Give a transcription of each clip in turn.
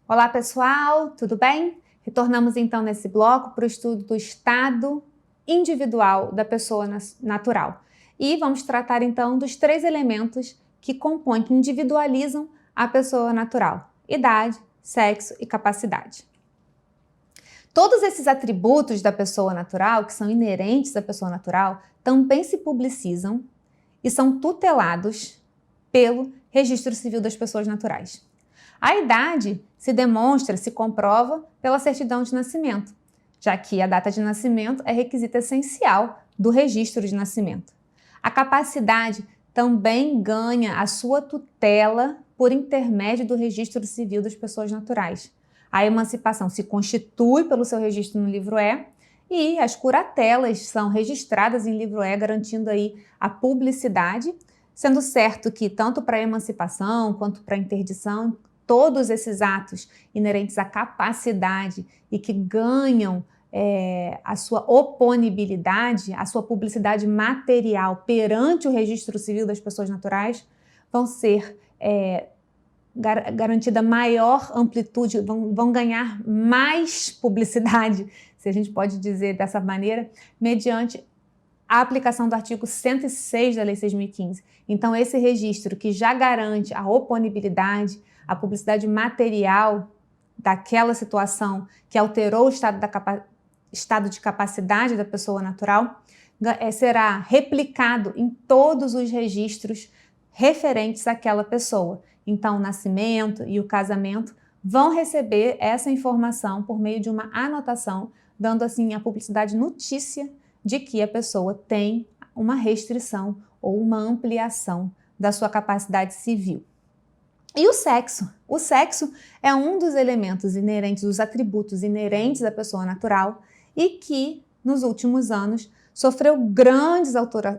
Olá pessoal, tudo bem? Retornamos então nesse bloco para o estudo do estado individual da pessoa natural. E vamos tratar então dos 3 elementos que compõem, que individualizam a pessoa natural: idade, sexo e capacidade. Todos esses atributos da pessoa natural, que são inerentes à pessoa natural, também se publicizam e são tutelados pelo Registro Civil das Pessoas Naturais. A idade se demonstra, se comprova pela certidão de nascimento, já que a data de nascimento é requisito essencial do registro de nascimento. A capacidade também ganha a sua tutela por intermédio do Registro Civil das Pessoas Naturais. A emancipação se constitui pelo seu registro no livro E e as curatelas são registradas em livro E, garantindo aí a publicidade, sendo certo que tanto para a emancipação quanto para a interdição, todos esses atos inerentes à capacidade e que ganham a sua oponibilidade, a sua publicidade material perante o Registro Civil das Pessoas Naturais, vão ser garantida maior amplitude, vão ganhar mais publicidade, se a gente pode dizer dessa maneira, mediante a aplicação do artigo 106 da Lei 6.015. Então, esse registro que já garante a oponibilidade, a publicidade material daquela situação que alterou o estado de capacidade da pessoa natural, será replicado em todos os registros referentes àquela pessoa. Então, o nascimento e o casamento vão receber essa informação por meio de uma anotação, dando assim a publicidade notícia de que a pessoa tem uma restrição ou uma ampliação da sua capacidade civil. E o sexo? O sexo é um dos elementos inerentes, dos atributos inerentes à pessoa natural e que, nos últimos anos, sofreu grandes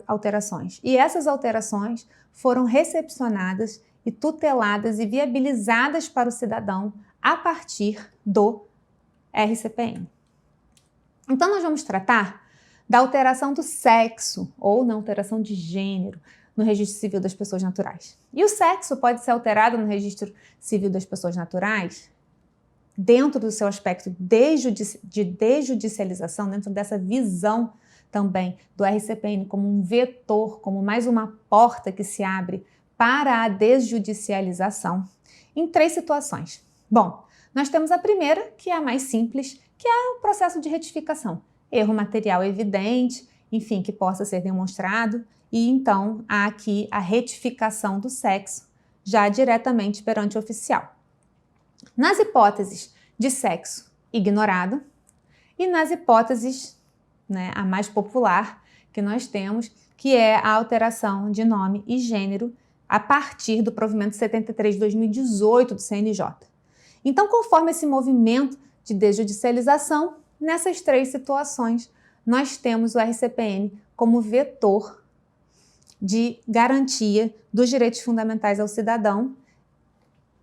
alterações. E essas alterações foram recepcionadas e tuteladas e viabilizadas para o cidadão a partir do RCPN. Então, nós vamos tratar da alteração do sexo ou na alteração de gênero no Registro Civil das Pessoas Naturais. E o sexo pode ser alterado no Registro Civil das Pessoas Naturais dentro do seu aspecto de desjudicialização, dentro dessa visão também do RCPN como um vetor, como mais uma porta que se abre para a desjudicialização, em 3 situações. Bom, nós temos a primeira, que é a mais simples, que é o processo de retificação. Erro material evidente, enfim, que possa ser demonstrado, e então há aqui a retificação do sexo, já diretamente perante o oficial. Nas hipóteses de sexo ignorado e nas hipóteses, a mais popular que nós temos, que é a alteração de nome e gênero a partir do provimento 73 de 2018 do CNJ. Então, conforme esse movimento de desjudicialização, nessas 3 situações, nós temos o RCPN como vetor de garantia dos direitos fundamentais ao cidadão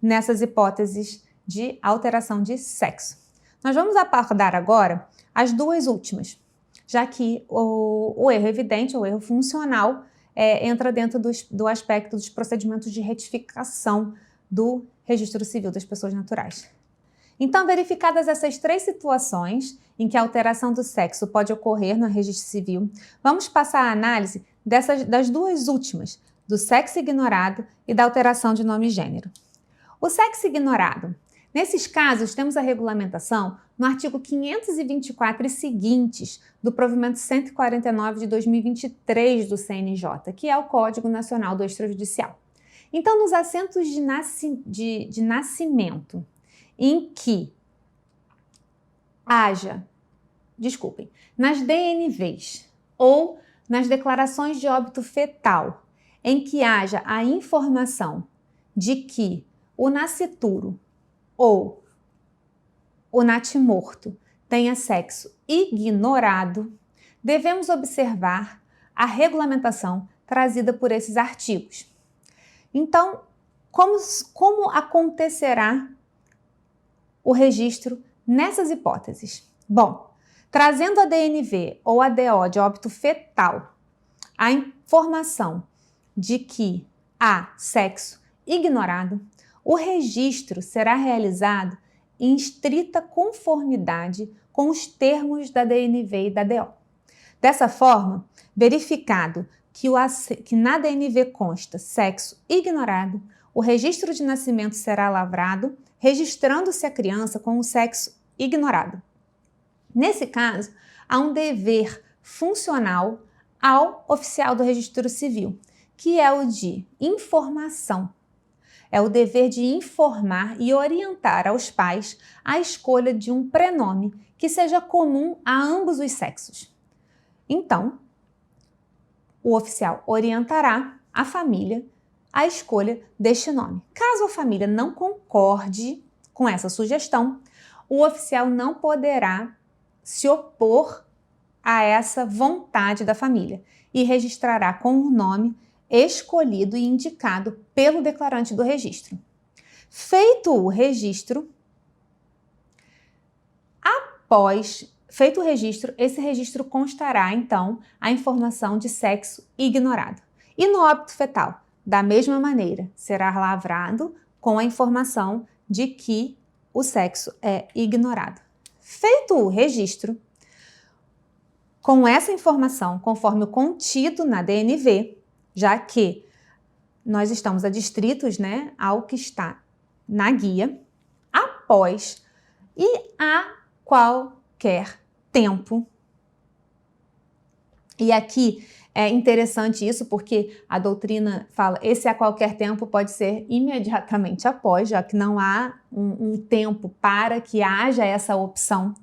nessas hipóteses de alteração de sexo. Nós vamos abordar agora as 2 últimas, já que o erro evidente, o erro funcional, entra dentro do aspecto dos procedimentos de retificação do Registro Civil das Pessoas Naturais. Então, verificadas essas 3 situações em que a alteração do sexo pode ocorrer no Registro Civil, vamos passar a análise das 2 últimas, do sexo ignorado e da alteração de nome e gênero. O sexo ignorado. Nesses casos, temos a regulamentação no artigo 524 e seguintes do provimento 149 de 2023 do CNJ, que é o Código Nacional do Extrajudicial. Então, nos assentos de nascimento em que nas DNVs ou nas declarações de óbito fetal, em que haja a informação de que o nascituro ou o natimorto tenha sexo ignorado, devemos observar a regulamentação trazida por esses artigos. Então, como acontecerá o registro nessas hipóteses? Bom, Trazendo a DNV ou a DO de óbito fetal a informação de que há sexo ignorado, o registro será realizado em estrita conformidade com os termos da DNV e da DO. Dessa forma, verificado que na DNV consta sexo ignorado, o registro de nascimento será lavrado, registrando-se a criança com o sexo ignorado. Nesse caso, há um dever funcional ao oficial do registro civil, que é o de informação. É o dever de informar e orientar aos pais a escolha de um prenome que seja comum a ambos os sexos. Então, o oficial orientará a família a escolha deste nome. Caso a família não concorde com essa sugestão, o oficial não poderá se opor a essa vontade da família e registrará com o nome escolhido e indicado pelo declarante do registro. Feito o registro, esse registro constará, então, a informação de sexo ignorado. E no óbito fetal, da mesma maneira, será lavrado com a informação de que o sexo é ignorado. Feito o registro, com essa informação, conforme o contido na DNV, já que nós estamos adstritos, ao que está na guia, após e a qualquer tempo. E aqui é interessante isso, porque a doutrina fala, esse a qualquer tempo pode ser imediatamente após, já que não há um tempo para que haja essa opção.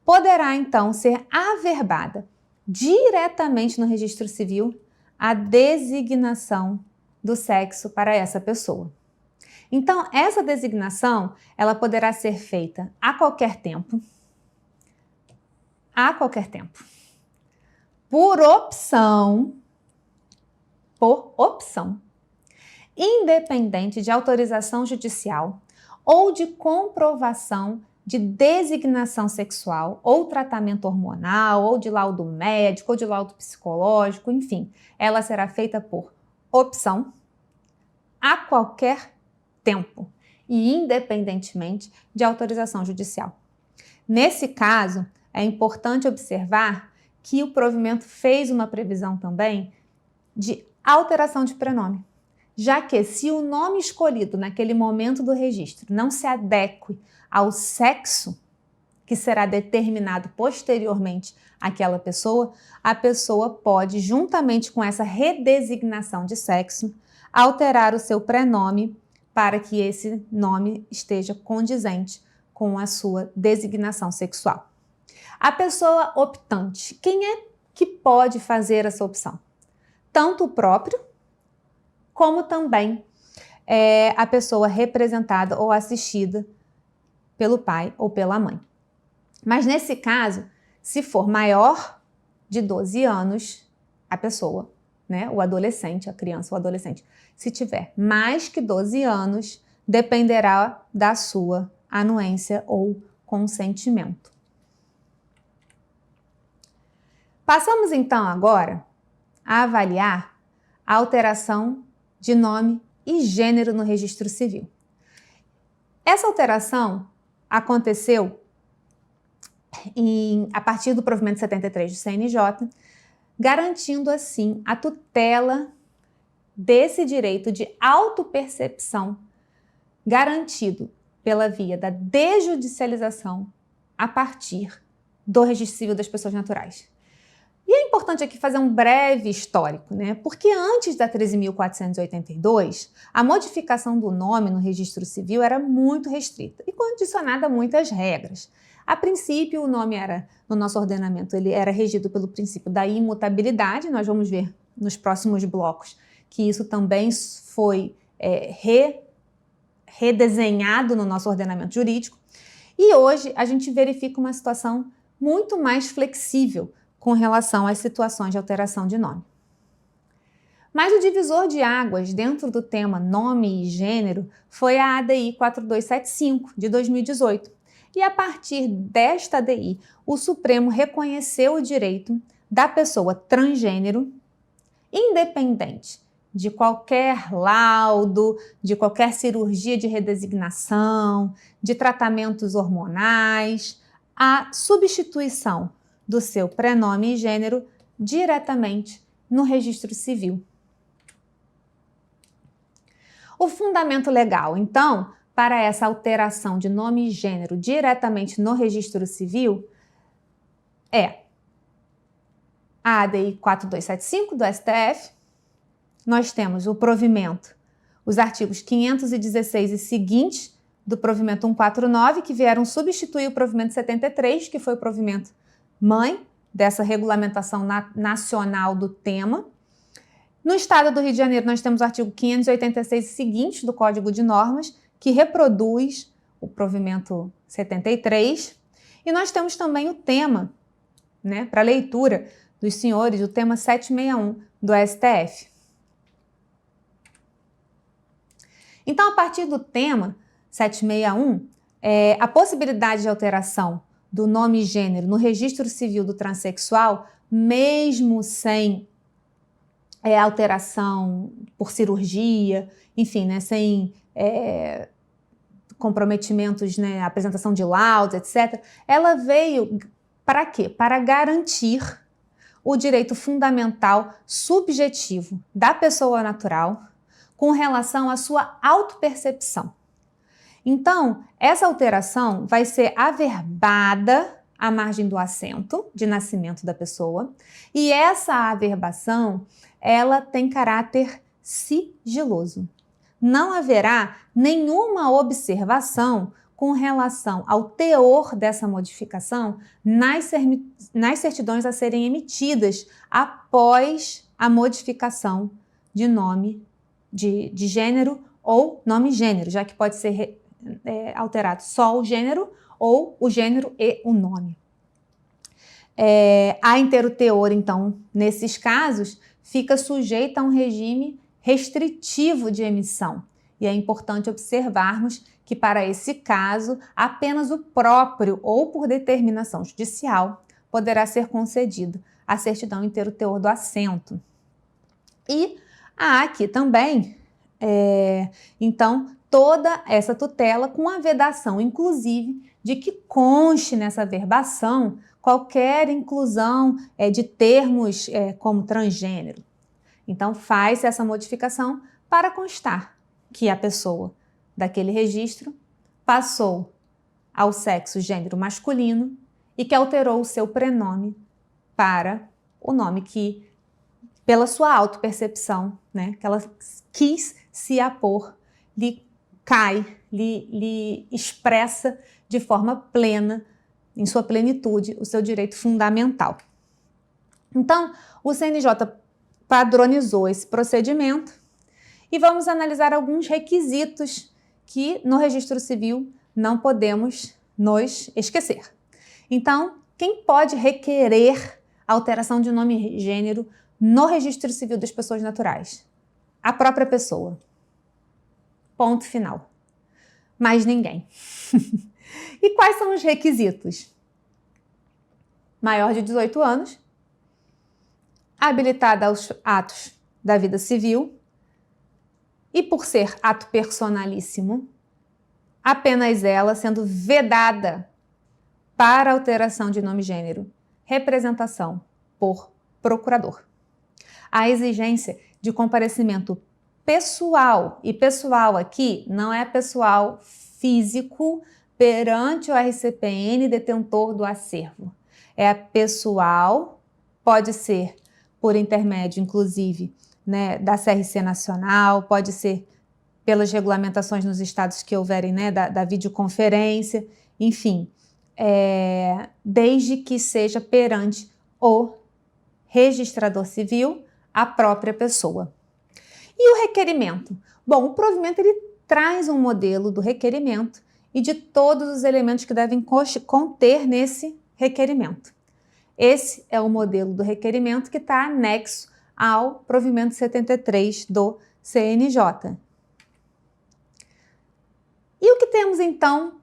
Poderá, então, ser averbada diretamente no registro civil a designação do sexo para essa pessoa. Então, essa designação, ela poderá ser feita a qualquer tempo, por opção, independente de autorização judicial ou de comprovação de designação sexual, ou tratamento hormonal, ou de laudo médico, ou de laudo psicológico, enfim, ela será feita por opção a qualquer tempo e independentemente de autorização judicial. Nesse caso, é importante observar que o provimento fez uma previsão também de alteração de prenome, já que se o nome escolhido naquele momento do registro não se adeque ao sexo que será determinado posteriormente àquela pessoa, a pessoa pode, juntamente com essa redesignação de sexo, alterar o seu prenome para que esse nome esteja condizente com a sua designação sexual. A pessoa optante, quem é que pode fazer essa opção? Tanto o próprio, como também a pessoa representada ou assistida pelo pai ou pela mãe. Mas nesse caso, se for maior de 12 anos, a pessoa, o adolescente, a criança ou adolescente, se tiver mais que 12 anos, dependerá da sua anuência ou consentimento. Passamos então agora a avaliar a alteração de nome e gênero no registro civil. Essa alteração aconteceu a partir do provimento 73 do CNJ, garantindo assim a tutela desse direito de autopercepção garantido pela via da desjudicialização a partir do registro civil das pessoas naturais. E é importante aqui fazer um breve histórico, porque antes da 13.482, a modificação do nome no registro civil era muito restrita e condicionada a muitas regras. A princípio, o nome no nosso ordenamento, ele era regido pelo princípio da imutabilidade. Nós vamos ver nos próximos blocos que isso também foi redesenhado no nosso ordenamento jurídico. E hoje a gente verifica uma situação muito mais flexível com relação às situações de alteração de nome. Mas o divisor de águas dentro do tema nome e gênero foi a ADI 4275, de 2018. E a partir desta ADI, o Supremo reconheceu o direito da pessoa transgênero, independente de qualquer laudo, de qualquer cirurgia de redesignação, de tratamentos hormonais, a substituição do seu prenome e gênero diretamente no registro civil. O fundamento legal, então, para essa alteração de nome e gênero diretamente no registro civil é a ADI 4275 do STF. Nós temos o provimento, os artigos 516 e seguintes do provimento 149, que vieram substituir o provimento 73, que foi o provimento mãe dessa regulamentação nacional do tema. No estado do Rio de Janeiro, nós temos o artigo 586 e seguintes do Código de Normas, que reproduz o provimento 73. E nós temos também o tema, né, para leitura dos senhores, o tema 761 do STF. Então, a partir do tema 761, a possibilidade de alteração do nome e gênero no registro civil do transexual, mesmo sem alteração por cirurgia, enfim, né, sem comprometimentos, né, apresentação de laudos, etc., ela veio para quê? Para garantir o direito fundamental subjetivo da pessoa natural com relação à sua autopercepção. Então, essa alteração vai ser averbada à margem do assento de nascimento da pessoa, e essa averbação, ela tem caráter sigiloso. Não haverá nenhuma observação com relação ao teor dessa modificação nas certidões a serem emitidas após a modificação de nome de gênero ou nome e gênero, já que pode ser alterado só o gênero ou o gênero e o nome. A inteiro teor, então, nesses casos, fica sujeita a um regime restritivo de emissão. E é importante observarmos que, para esse caso, apenas o próprio ou por determinação judicial poderá ser concedido a certidão inteiro teor do assento. E há aqui também, então, toda essa tutela com a vedação, inclusive, de que conste nessa verbação qualquer inclusão de termos como transgênero. Então, faz essa modificação para constar que a pessoa daquele registro passou ao sexo gênero masculino e que alterou o seu prenome para o nome que, pela sua autopercepção, né, que ela quis se apor, lhe cai, lhe expressa de forma plena, em sua plenitude, o seu direito fundamental. Então, o CNJ padronizou esse procedimento e vamos analisar alguns requisitos que no registro civil não podemos nos esquecer. Então, quem pode requerer alteração de nome e gênero no registro civil das pessoas naturais? A própria pessoa. Ponto final. Mais ninguém. E quais são os requisitos? Maior de 18 anos, habilitada aos atos da vida civil e, por ser ato personalíssimo, apenas ela sendo vedada para alteração de nome e gênero, representação por procurador. A exigência de comparecimento pessoal, e pessoal aqui não é pessoal físico perante o RCPN detentor do acervo. É pessoal, pode ser por intermédio, inclusive, né, da CRC Nacional, pode ser pelas regulamentações nos estados que houverem, né, da videoconferência, enfim, desde que seja perante o registrador civil, a própria pessoa. E o requerimento? Bom, o provimento ele traz um modelo do requerimento e de todos os elementos que devem conter nesse requerimento. Esse é o modelo do requerimento que está anexo ao provimento 73 do CNJ. E o que temos, então,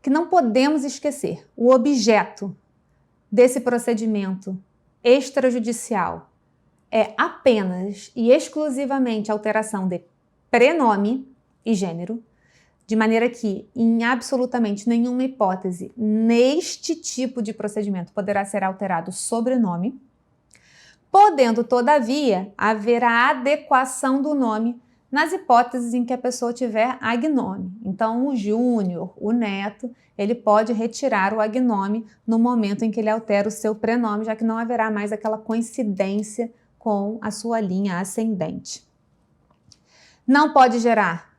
que não podemos esquecer: o objeto desse procedimento extrajudicial é apenas e exclusivamente alteração de prenome e gênero, de maneira que, em absolutamente nenhuma hipótese, neste tipo de procedimento poderá ser alterado o sobrenome, podendo, todavia, haver a adequação do nome nas hipóteses em que a pessoa tiver agnome. Então, o Júnior, o Neto, ele pode retirar o agnome no momento em que ele altera o seu prenome, já que não haverá mais aquela coincidência com a sua linha ascendente. Não pode gerar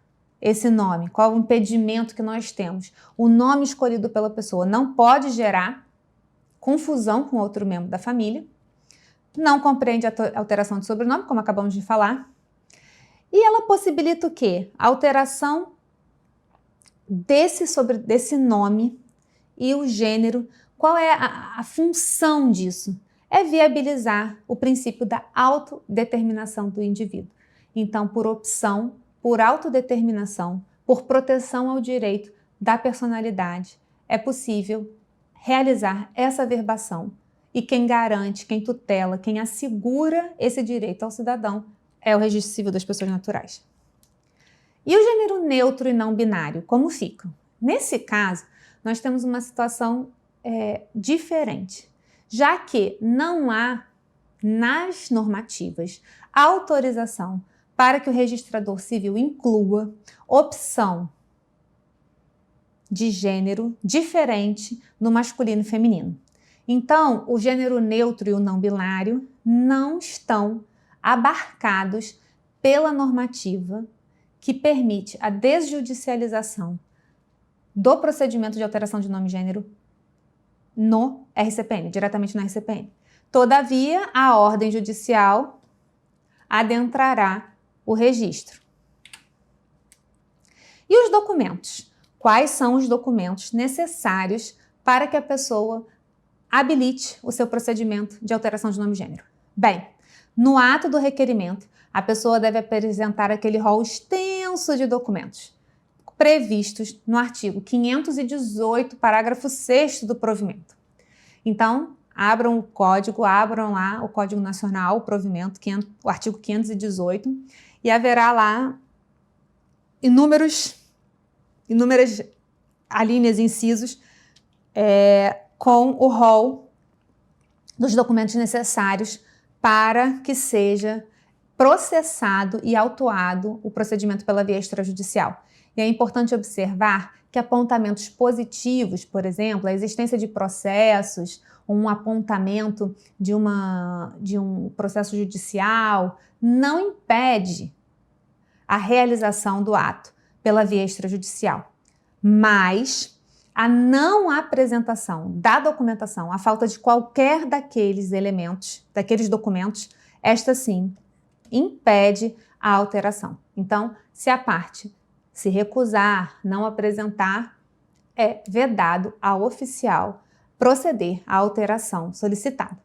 esse nome. Qual o impedimento que nós temos? O nome escolhido pela pessoa não pode gerar confusão com outro membro da família, não compreende a alteração de sobrenome, como acabamos de falar, e ela possibilita o quê? A alteração desse nome e o gênero. Qual é a função disso? É viabilizar o princípio da autodeterminação do indivíduo. Então, por opção, por autodeterminação, por proteção ao direito da personalidade, é possível realizar essa averbação. E quem garante, quem tutela, quem assegura esse direito ao cidadão é o Registro Civil das Pessoas Naturais. E o gênero neutro e não binário, como ficam? Nesse caso, nós temos uma situação diferente, já que não há nas normativas autorização para que o registrador civil inclua opção de gênero diferente no masculino e feminino. Então, o gênero neutro e o não binário não estão abarcados pela normativa que permite a desjudicialização do procedimento de alteração de nome e gênero no RCPN, diretamente na RCPN. Todavia, a ordem judicial adentrará o registro. E os documentos? Quais são os documentos necessários para que a pessoa habilite o seu procedimento de alteração de nome e gênero? Bem, no ato do requerimento, a pessoa deve apresentar aquele rol extenso de documentos previstos no artigo 518, parágrafo 6º do provimento. Então, abram o código, abram lá o Código Nacional, o provimento, o artigo 518, e haverá lá inúmeras alíneas e incisos com o rol dos documentos necessários para que seja processado e autuado o procedimento pela via extrajudicial. E é importante observar que apontamentos positivos, por exemplo, a existência de processos, um apontamento de um processo judicial, não impede a realização do ato pela via extrajudicial. Mas a não apresentação da documentação, a falta de qualquer daqueles elementos, daqueles documentos, esta sim impede a alteração. Então, se a parte se recusar, não apresentar, é vedado ao oficial proceder à alteração solicitada.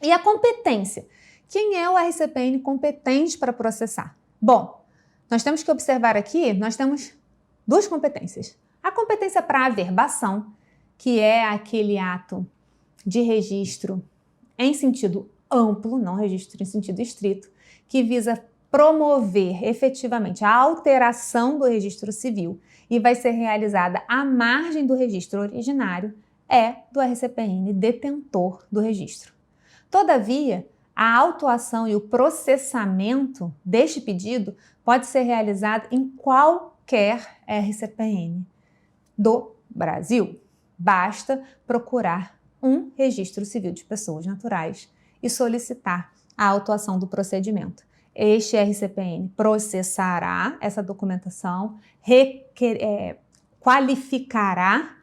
E a competência? Quem é o RCPN competente para processar? Bom, nós temos que observar aqui, nós temos duas competências. A competência para averbação, que é aquele ato de registro em sentido amplo, não registro em sentido estrito, que visa promover efetivamente a alteração do registro civil e vai ser realizada à margem do registro originário, é do RCPN detentor do registro. Todavia, a autuação e o processamento deste pedido pode ser realizado em qualquer RCPN do Brasil. Basta procurar um registro civil de pessoas naturais e solicitar a autuação do procedimento. Este RCPN processará essa documentação, qualificará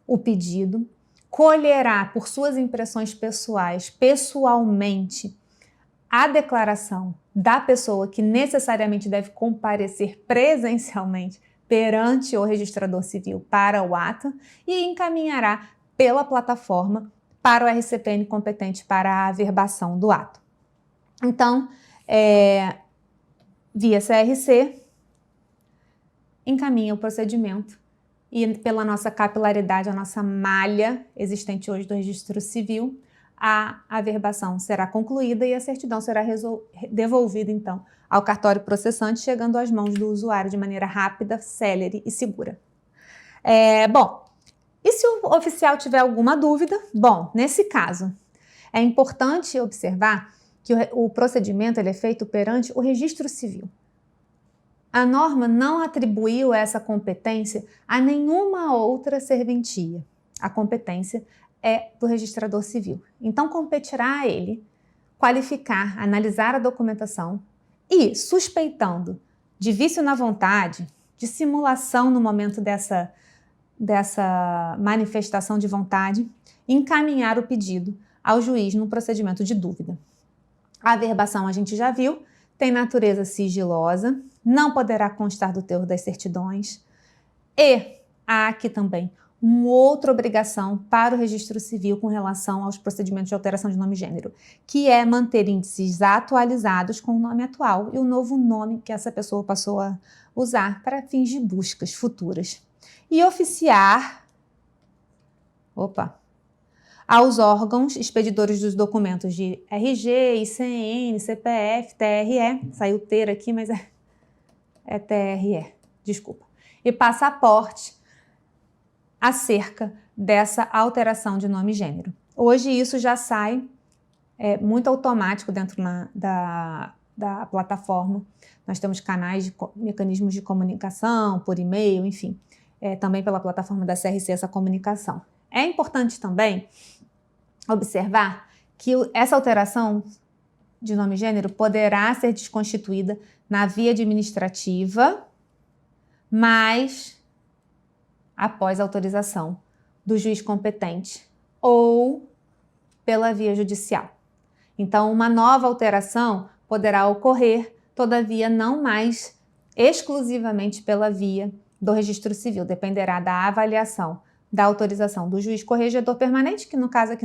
o pedido, colherá por suas impressões pessoais, pessoalmente, a declaração da pessoa que necessariamente deve comparecer presencialmente perante o registrador civil para o ato e encaminhará pela plataforma para o RCPN competente para a averbação do ato. Então, via CRC, encaminha o procedimento e pela nossa capilaridade, a nossa malha existente hoje do registro civil, a averbação será concluída e a certidão será devolvida, então, ao cartório processante, chegando às mãos do usuário de maneira rápida, célere e segura. Bom, e se o oficial tiver alguma dúvida? Bom, nesse caso, é importante observar que o procedimento ele é feito perante o registro civil. A norma não atribuiu essa competência a nenhuma outra serventia. A competência é do registrador civil. Então, competirá a ele qualificar, analisar a documentação e, suspeitando de vício na vontade, de simulação no momento dessa manifestação de vontade, encaminhar o pedido ao juiz no procedimento de dúvida. A averbação, a gente já viu, tem natureza sigilosa, não poderá constar do teor das certidões e há aqui também uma outra obrigação para o registro civil com relação aos procedimentos de alteração de nome e gênero, que é manter índices atualizados com o nome atual e o novo nome que essa pessoa passou a usar para fins de buscas futuras. E oficiar aos órgãos expedidores dos documentos de RG, ICN, CPF, TRE, saiu ter aqui, mas é TRE, desculpa, e passaporte acerca dessa alteração de nome e gênero. Hoje isso já sai muito automático dentro da plataforma. Nós temos canais, mecanismos de comunicação, por e-mail, enfim, também pela plataforma da CRC essa comunicação. É importante também observar que essa alteração de nome e gênero poderá ser desconstituída na via administrativa, mas após autorização do juiz competente ou pela via judicial. Então, uma nova alteração poderá ocorrer, todavia, não mais exclusivamente pela via do registro civil, dependerá da avaliação da autorização do juiz corregedor permanente, que no caso aqui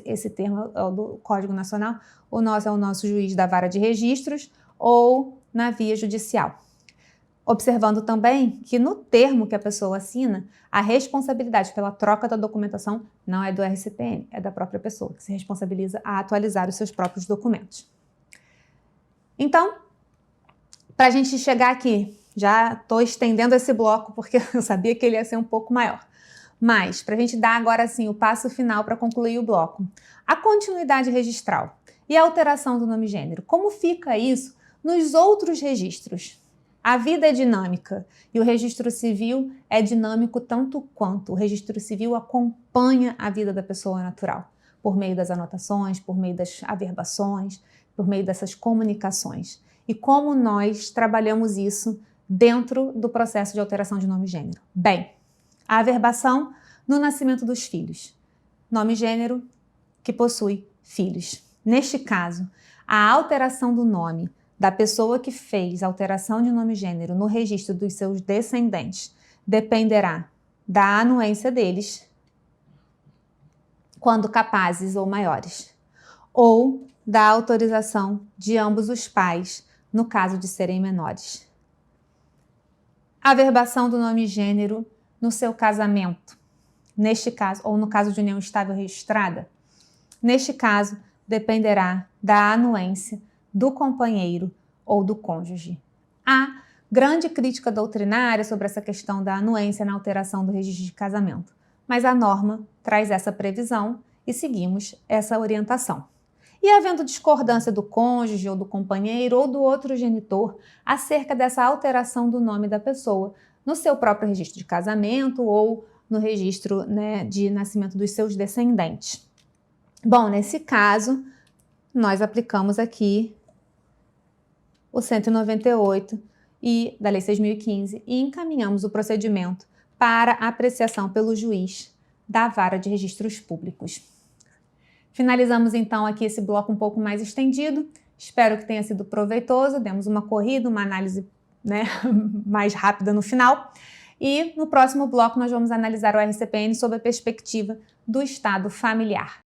esse termo é o do Código Nacional, o nosso é o nosso juiz da vara de registros, ou na via judicial. Observando também que no termo que a pessoa assina, a responsabilidade pela troca da documentação não é do RCPN, é da própria pessoa, que se responsabiliza a atualizar os seus próprios documentos. Então, para a gente chegar aqui, já estou estendendo esse bloco porque eu sabia que ele ia ser um pouco maior. Mas, para a gente dar agora sim o passo final para concluir o bloco. A continuidade registral e a alteração do nome e gênero, como fica isso nos outros registros? A vida é dinâmica e o registro civil é dinâmico tanto quanto. O registro civil acompanha a vida da pessoa natural, por meio das anotações, por meio das averbações, por meio dessas comunicações. E como nós trabalhamos isso dentro do processo de alteração de nome e gênero? Bem, a averbação no nascimento dos filhos. Nome e gênero que possui filhos. Neste caso, a alteração do nome da pessoa que fez a alteração de nome e gênero no registro dos seus descendentes dependerá da anuência deles, quando capazes ou maiores, ou da autorização de ambos os pais, no caso de serem menores. Averbação do nome e gênero no seu casamento, neste caso, ou no caso de união estável registrada, neste caso, dependerá da anuência do companheiro ou do cônjuge. Há grande crítica doutrinária sobre essa questão da anuência na alteração do registro de casamento, mas a norma traz essa previsão e seguimos essa orientação. E havendo discordância do cônjuge ou do companheiro ou do outro genitor acerca dessa alteração do nome da pessoa no seu próprio registro de casamento ou no registro, de nascimento dos seus descendentes. Bom, nesse caso, nós aplicamos aqui o 198 da Lei 6.015 e encaminhamos o procedimento para apreciação pelo juiz da Vara de Registros Públicos. Finalizamos então aqui esse bloco um pouco mais estendido. Espero que tenha sido proveitoso. Demos uma corrida, uma análise mais rápida no final. E no próximo bloco nós vamos analisar o RCPN sob a perspectiva do Estado familiar.